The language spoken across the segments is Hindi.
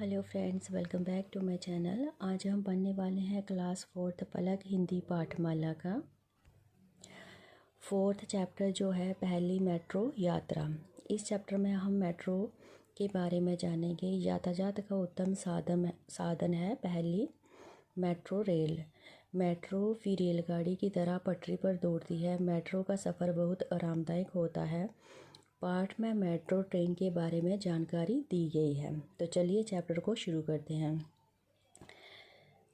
Hello friends, welcome back to my channel. आज हम पढ़ने वाले हैं क्लास 4th पलक हिंदी पाठमाला का 4th चैप्टर जो है पहली मेट्रो यात्रा। इस चैप्टर में हम मेट्रो के बारे में जानेंगे। यातायात का उत्तम साधन है पहली मेट्रो रेल। मेट्रो भी रेलगाड़ी की तरह पटरी पर दौड़ती है। मेट्रो का सफ़र बहुत आरामदायक होता है। पाठ में मेट्रो ट्रेन के बारे में जानकारी दी गई है। तो चलिए चैप्टर को शुरू करते हैं।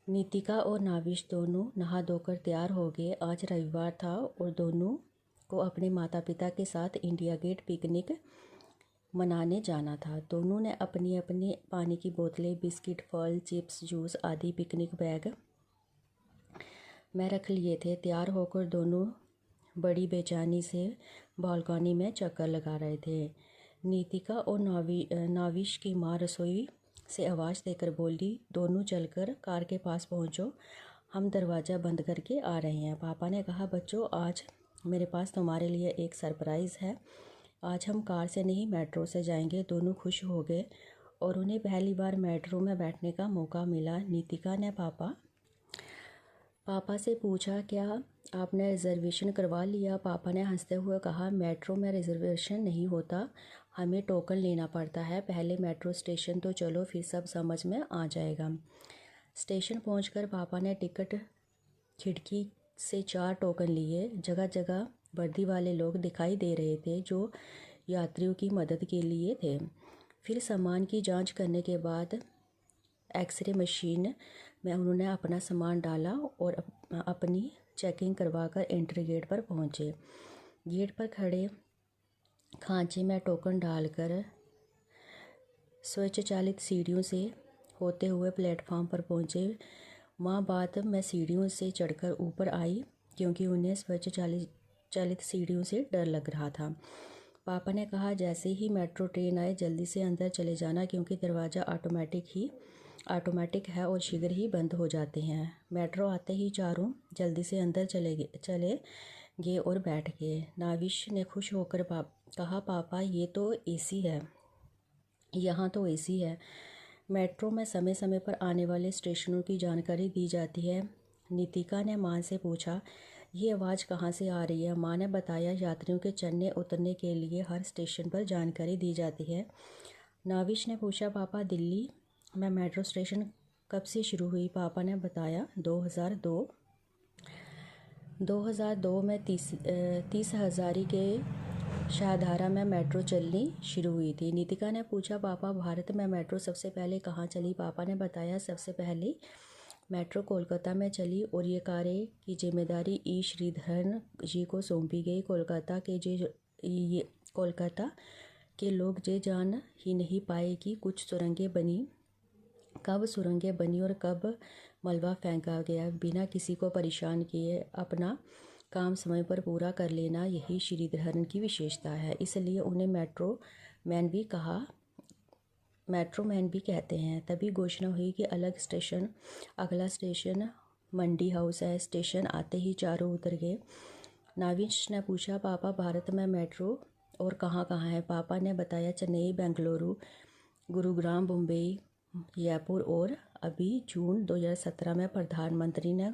नीतिका और नाविश दोनों नहा धोकर तैयार हो गए। आज रविवार था और दोनों को अपने माता पिता के साथ इंडिया गेट पिकनिक मनाने जाना था। दोनों ने अपनी अपनी पानी की बोतलें, बिस्किट, फल, चिप्स, जूस आदि पिकनिक बैग में रख लिए थे। तैयार होकर दोनों बड़ी बेचैनी से बालकनी में चक्कर लगा रहे थे। नीतिका और नाविश की माँ रसोई से आवाज़ देकर बोली, दोनों चलकर कार के पास पहुँचो, हम दरवाज़ा बंद करके आ रहे हैं। पापा ने कहा, बच्चों आज मेरे पास तुम्हारे लिए एक सरप्राइज़ है। आज हम कार से नहीं मेट्रो से जाएंगे। दोनों खुश हो गए और उन्हें पहली बार मेट्रो में बैठने का मौका मिला। नीतिका ने पापा से पूछा, क्या आपने रिज़र्वेशन करवा लिया? पापा ने हंसते हुए कहा, मेट्रो में रिज़र्वेशन नहीं होता, हमें टोकन लेना पड़ता है। पहले मेट्रो स्टेशन तो चलो, फिर सब समझ में आ जाएगा। स्टेशन पहुंचकर पापा ने टिकट खिड़की से 4 टोकन लिए। जगह जगह वर्दी वाले लोग दिखाई दे रहे थे जो यात्रियों की मदद के लिए थे। फिर सामान की जांच करने के बाद एक्सरे मशीन में उन्होंने अपना सामान डाला और अपनी चेकिंग करवाकर एंट्री गेट पर पहुंचे। गेट पर खड़े खांचे में टोकन डालकर स्वचालित सीढ़ियों से होते हुए प्लेटफॉर्म पर पहुंचे। माँ बाद में सीढ़ियों से चढ़कर ऊपर आई क्योंकि उन्हें स्वचालित सीढ़ियों से डर लग रहा था। पापा ने कहा, जैसे ही मेट्रो ट्रेन आए जल्दी से अंदर चले जाना क्योंकि दरवाज़ा ऑटोमेटिक है और शीघ्र ही बंद हो जाते हैं। मेट्रो आते ही चारों जल्दी से अंदर चले गए और बैठ गए। नाविश ने खुश होकर कहा, पापा ये तो एसी है, यहाँ तो एसी है। मेट्रो में समय समय पर आने वाले स्टेशनों की जानकारी दी जाती है। नीतिका ने माँ से पूछा, ये आवाज़ कहाँ से आ रही है? माँ ने बताया, यात्रियों के चढ़ने उतरने के लिए हर स्टेशन पर जानकारी दी जाती है। नाविश ने पूछा, पापा दिल्ली में मेट्रो स्टेशन कब से शुरू हुई? पापा ने बताया, 2002 में 30 हज़ारी के शाहदारा में मेट्रो चलनी शुरू हुई थी। नीतिका ने पूछा, पापा भारत में मेट्रो सबसे पहले कहाँ चली? पापा ने बताया, सबसे पहले मेट्रो कोलकाता में चली और ये कारें की जिम्मेदारी ई श्रीधरन जी को सौंपी गई। कोलकाता के लोग ये जान ही नहीं पाए कि कब सुरंगें बनी और कब मलबा फेंका गया। बिना किसी को परेशान किए अपना काम समय पर पूरा कर लेना, यही श्रीधरन की विशेषता है। इसलिए उन्हें मेट्रो मैन भी कहते हैं। तभी घोषणा हुई कि अगला स्टेशन मंडी हाउस है। स्टेशन आते ही चारों उतर गए। नाविश ने पूछा, पापा भारत में मेट्रो और कहाँ कहाँ है? पापा ने बताया, चेन्नई, बेंगलुरु, गुरुग्राम, मुंबई, जयपुर और अभी जून 2017 में प्रधानमंत्री ने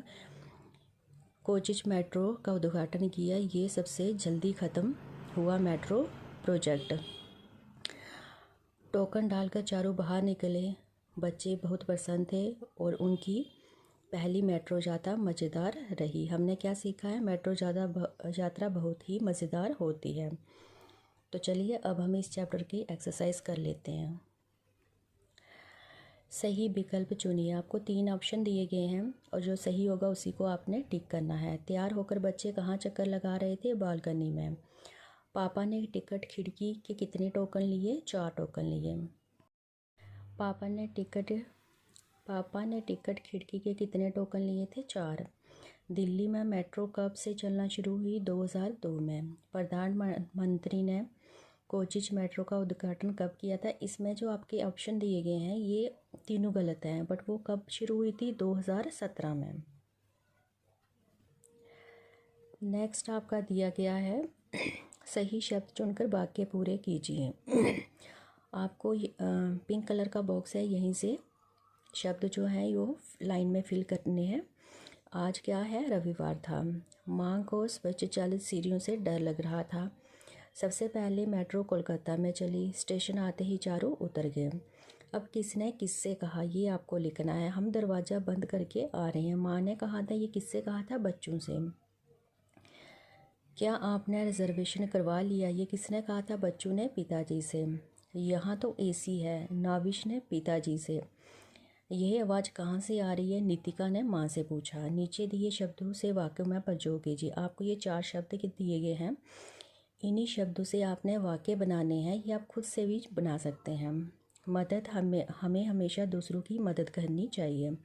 कोचिन मेट्रो का उद्घाटन किया। ये सबसे जल्दी ख़त्म हुआ मेट्रो प्रोजेक्ट। टोकन डालकर चारों बाहर निकले। बच्चे बहुत प्रसन्न थे और उनकी पहली मेट्रो यात्रा मज़ेदार रही। हमने क्या सीखा है? मेट्रो यात्रा बहुत ही मज़ेदार होती है। तो चलिए अब हम इस चैप्टर की एक्सरसाइज कर लेते हैं। सही विकल्प चुनिए। आपको 3 ऑप्शन दिए गए हैं और जो सही होगा उसी को आपने टिक करना है। तैयार होकर बच्चे कहाँ चक्कर लगा रहे थे? बालकनी में। पापा ने टिकट खिड़की के कितने टोकन लिए? 4 टोकन लिए। पापा ने टिकट खिड़की के कितने टोकन लिए थे? 4। दिल्ली में मेट्रो कब से चलना शुरू हुई? 2002 में। प्रधानमंत्री ने कोचिन मेट्रो का उद्घाटन कब किया था? इसमें जो आपके ऑप्शन दिए गए हैं ये तीनों गलत हैं, बट वो कब शुरू हुई थी? 2017 में। नेक्स्ट आपका दिया गया है, सही शब्द चुनकर वाक्य पूरे कीजिए। आपको पिंक कलर का बॉक्स है, यहीं से शब्द जो है वो लाइन में फिल करने हैं। आज क्या है? रविवार था। माँ को स्वचालित सीढ़ियों से डर लग रहा था। सबसे पहले मेट्रो कोलकाता में चली। स्टेशन आते ही चारों उतर गए। अब किसने किससे कहा ये आपको लिखना है। हम दरवाज़ा बंद करके आ रहे हैं। माँ ने कहा था, ये किससे कहा था? बच्चों से। क्या आपने रिजर्वेशन करवा लिया? ये किसने कहा था? बच्चों ने पिताजी से। यहाँ तो एसी है, नाविश ने पिताजी से। यह आवाज़ कहाँ से आ रही है? नितिका ने माँ से पूछा। नीचे दिए शब्दों से वाक्य में प्रयोग कीजिए। आपको ये 4 शब्द दिए गए हैं, इन्हीं शब्दों से आपने वाक्य बनाने हैं। ये आप खुद से भी बना सकते हैं। मदद, हमें हमेशा दूसरों की मदद करनी चाहिए।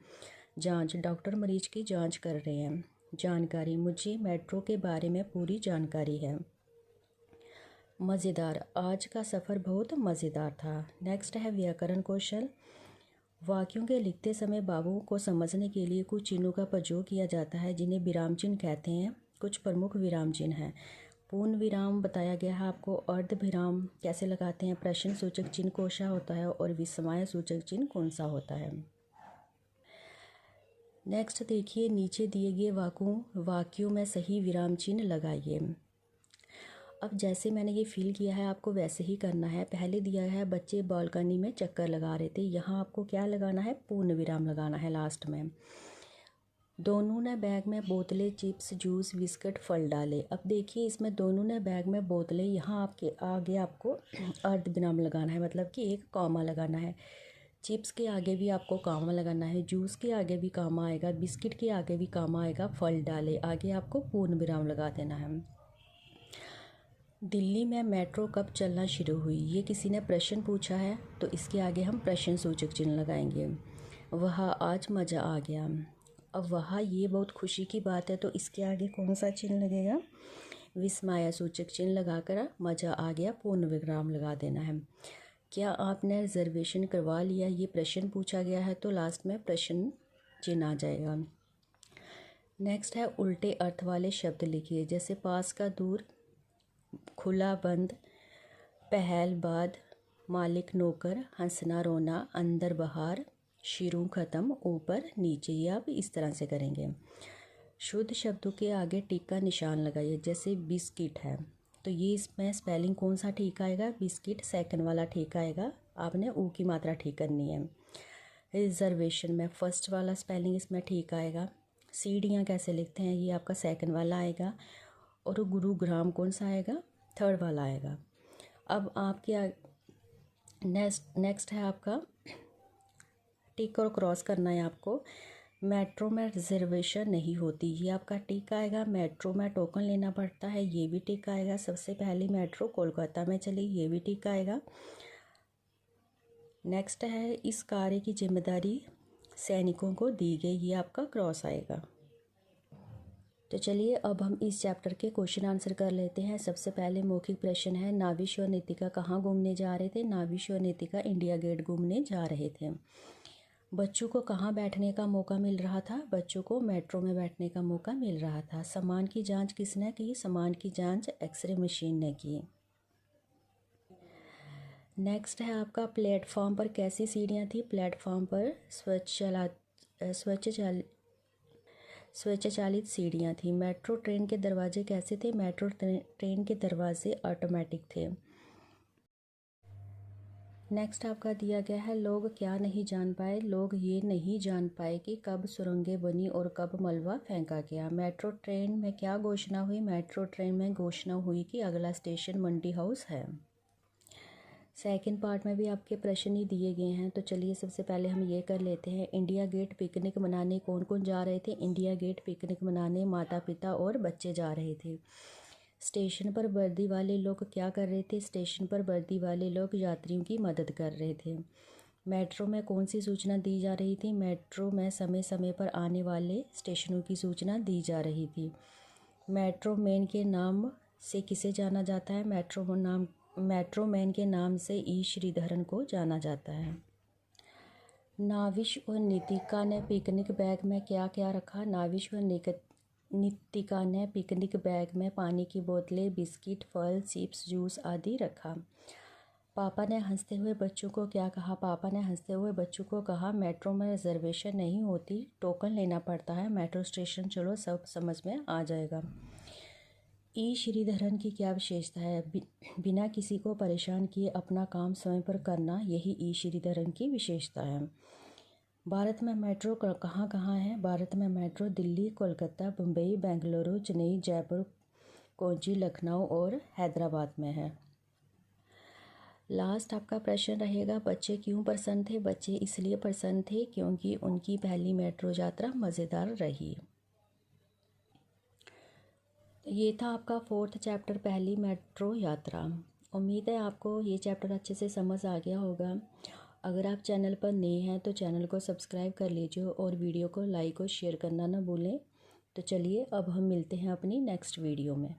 जांच, डॉक्टर मरीज की जांच कर रहे हैं। जानकारी, मुझे मेट्रो के बारे में पूरी जानकारी है। मज़ेदार, आज का सफ़र बहुत मज़ेदार था। नेक्स्ट है व्याकरण कौशल। वाक्यों के लिखते समय भावों को समझने के लिए कुछ चिन्हों का प्रयोग किया जाता है, जिन्हें विराम चिन्ह कहते हैं। कुछ प्रमुख विराम चिन्ह हैं। पूर्ण विराम बताया गया है आपको। अर्ध विराम कैसे लगाते हैं। प्रश्न सूचक चिन्ह कौन सा होता है और विस्मय सूचक चिन्ह कौन सा होता है। नेक्स्ट देखिए, नीचे दिए गए वाक्यों में सही विराम चिन्ह लगाइए। अब जैसे मैंने ये फील किया है, आपको वैसे ही करना है। पहले दिया है बच्चे बालकनी में चक्कर लगा रहे थे। यहाँ आपको क्या लगाना है? पूर्ण विराम लगाना है लास्ट में। दोनों ने बैग में बोतलें, चिप्स, जूस, बिस्किट, फल डाले। अब देखिए, इसमें दोनों ने बैग में बोतलें, यहाँ आपके आगे आपको अर्ध विराम लगाना है, मतलब कि एक कॉमा लगाना है। चिप्स के आगे भी आपको कॉमा लगाना है। जूस के आगे भी कॉमा आएगा। बिस्किट के आगे भी कॉमा आएगा। फल डाले, आगे आपको पूर्ण विराम लगा देना है। दिल्ली में मेट्रो कब चलना शुरू हुई? ये किसी ने प्रश्न पूछा है, तो इसके आगे हम प्रश्न सूचक चिन्ह लगाएंगे। वह, आज मज़ा आ गया। अब वह, ये बहुत खुशी की बात है, तो इसके आगे कौन सा चिन्ह लगेगा? विस्मय सूचक चिन्ह लगाकर मज़ा आ गया पूर्ण विराम लगा देना है। क्या आपने रिजर्वेशन करवा लिया? ये प्रश्न पूछा गया है, तो लास्ट में प्रश्न चिन्ह आ जाएगा। नेक्स्ट है उल्टे अर्थ वाले शब्द लिखिए। जैसे पास का दूर, खुला बंद, पहल बाद, मालिक नौकर, हंसना रोना, अंदर बाहर, शुरू ख़त्म, ऊपर नीचे। ये आप इस तरह से करेंगे। शुद्ध शब्दों के आगे टिक का निशान लगाइए। जैसे बिस्किट है, तो ये इसमें स्पेलिंग कौन सा ठीक आएगा? बिस्किट सेकंड वाला ठीक आएगा। आपने ऊ की मात्रा ठीक करनी है। रिजर्वेशन में फर्स्ट वाला स्पेलिंग इसमें ठीक आएगा। सीढ़ियाँ कैसे लिखते हैं? ये आपका सेकंड वाला आएगा। और गुरुग्राम कौन सा आएगा? थर्ड वाला आएगा। अब आपके नेक्स्ट है आपका टिक और क्रॉस करना है आपको। मेट्रो में रिजर्वेशन नहीं होती, ये आपका टिक आएगा। मेट्रो में टोकन लेना पड़ता है, ये भी टिक आएगा। सबसे पहले मेट्रो कोलकाता में चली, ये भी टिक आएगा। नेक्स्ट है इस कार्य की जिम्मेदारी सैनिकों को दी गई, ये आपका क्रॉस आएगा। तो चलिए अब हम इस चैप्टर के क्वेश्चन आंसर कर लेते हैं। सबसे पहले मौखिक प्रश्न है, नाविश और नीतिका कहाँ घूमने जा रहे थे? नाविश और नीतिका इंडिया गेट घूमने जा रहे थे। बच्चों को कहाँ बैठने का मौका मिल रहा था? बच्चों को मेट्रो में बैठने का मौका मिल रहा था। सामान की जांच किसने की? सामान की जांच एक्सरे मशीन ने की। नेक्स्ट है आपका प्लेटफॉर्म पर कैसी सीढ़ियाँ थी? प्लेटफॉर्म पर स्वचालित सीढ़ियाँ थी। मेट्रो ट्रेन के दरवाजे कैसे थे? मेट्रो ट्रेन के दरवाजे ऑटोमेटिक थे। नेक्स्ट आपका दिया गया है, लोग क्या नहीं जान पाए? लोग ये नहीं जान पाए कि कब सुरंगें बनी और कब मलबा फेंका गया। मेट्रो ट्रेन में क्या घोषणा हुई? मेट्रो ट्रेन में घोषणा हुई कि अगला स्टेशन मंडी हाउस है। सेकंड पार्ट में भी आपके प्रश्न ही दिए गए हैं, तो चलिए सबसे पहले हम ये कर लेते हैं। इंडिया गेट पिकनिक मनाने कौन कौन जा रहे थे? इंडिया गेट पिकनिक मनाने माता पिता और बच्चे जा रहे थे। स्टेशन पर वर्दी वाले लोग क्या कर रहे थे? स्टेशन पर वर्दी वाले लोग यात्रियों की मदद कर रहे थे। मेट्रो में कौन सी सूचना दी जा रही थी? मेट्रो में समय समय पर आने वाले स्टेशनों की सूचना दी जा रही थी। मेट्रो मैन के नाम से किसे जाना जाता है? मेट्रो मैन के नाम से ई श्रीधरन को जाना जाता है। नाविश और नीतिका ने पिकनिक बैग में क्या क्या रखा? नाविश और नीतिका ने पिकनिक बैग में पानी की बोतलें, बिस्किट, फल, चिप्स, जूस आदि रखा। पापा ने हंसते हुए बच्चों को क्या कहा? पापा ने हंसते हुए बच्चों को कहा, मेट्रो में रिजर्वेशन नहीं होती, टोकन लेना पड़ता है। मेट्रो स्टेशन चलो, सब समझ में आ जाएगा। ई श्रीधरन की क्या विशेषता है? बिना किसी को परेशान किए अपना काम समय पर करना, यही ई श्रीधरन की विशेषता है। भारत में मेट्रो कहाँ कहाँ है? भारत में मेट्रो दिल्ली, कोलकाता, मुंबई, बेंगलुरु, चेन्नई, जयपुर, कोच्चि, लखनऊ और हैदराबाद में है। लास्ट आपका प्रश्न रहेगा, बच्चे क्यों प्रसन्न थे? बच्चे इसलिए प्रसन्न थे क्योंकि उनकी पहली मेट्रो यात्रा मज़ेदार रही। ये था आपका 4th चैप्टर, पहली मेट्रो यात्रा। उम्मीद है आपको ये चैप्टर अच्छे से समझ आ गया होगा। अगर आप चैनल पर नए हैं तो चैनल को सब्सक्राइब कर लीजिए और वीडियो को लाइक और शेयर करना ना भूलें। तो चलिए अब हम मिलते हैं अपनी नेक्स्ट वीडियो में।